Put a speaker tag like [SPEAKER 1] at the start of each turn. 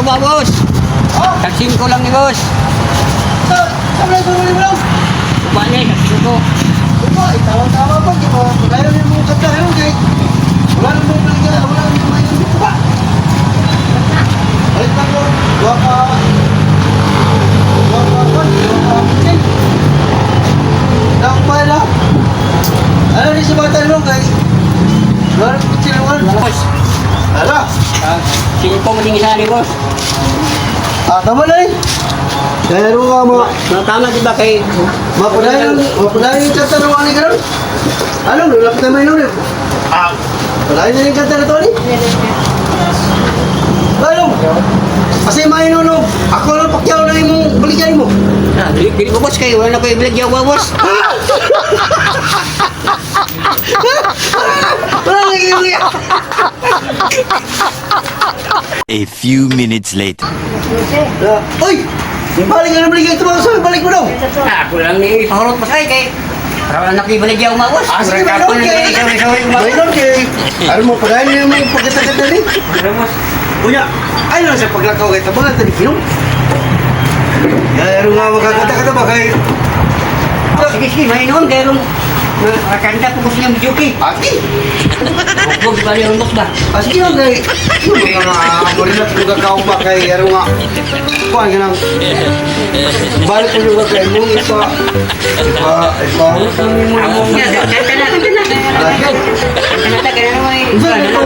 [SPEAKER 1] ba, boss? Taksin ko lang ni boss.
[SPEAKER 2] Sabi ko mo lang.
[SPEAKER 1] Balik, taksin ko.
[SPEAKER 2] Tawa-tawa pa. Kaya rin mo kanta rin kay. Wala nang mo balik wala nang mo kayo dito ba? Balik pa ko. Dua ka. Lang pa lang. Ano ni si bata nung kay? Wala nang pitsil naman.
[SPEAKER 1] Boss.
[SPEAKER 2] Ala.
[SPEAKER 1] Sino po maling isa ni boss?
[SPEAKER 2] Tama na eh. Kaya rin nga mo.
[SPEAKER 1] Tama di ba kay...
[SPEAKER 2] Mapadayon yung kanta ng wali ka rin. Ano, lulapit na may nun eh. Padayon na yung kanta na to ni. Ano? Kasi may nun, ako lang pakyaw na yung balikan mo.
[SPEAKER 1] Dili ko boss kay wala na ko ibilag yawa boss.
[SPEAKER 2] Wala lagi yung liya.
[SPEAKER 3] A few minutes later.
[SPEAKER 2] Uy! Balik ka na balik ito mga sabi, balik mo daw.
[SPEAKER 1] Ako lang ni pahulot boss ay kay... Para wala na ko ibilag yawa boss.
[SPEAKER 2] Sige, may nun kay. May nun kay. Ano mo, padayon na yung pagkatagat na rin.
[SPEAKER 1] Ano boss?
[SPEAKER 2] Unya, ay lang sa paglakaw kay tabang at tanikinom. Kaya rin nga magkakata-kata ba kay...
[SPEAKER 1] Sige, may noon kay ron. Nakakanta po gusto niya medyoki.
[SPEAKER 2] Ati!
[SPEAKER 1] Boss bali ang boss ba?
[SPEAKER 2] Sige lang kay... Yung mga marilat mo kakao ba kay rin nga... Kuhan ka nang... Balik mo yung kay mo, ipa... Ipa...
[SPEAKER 1] Kanta na. Kanta na, kanta na. Kanta na, kanta na.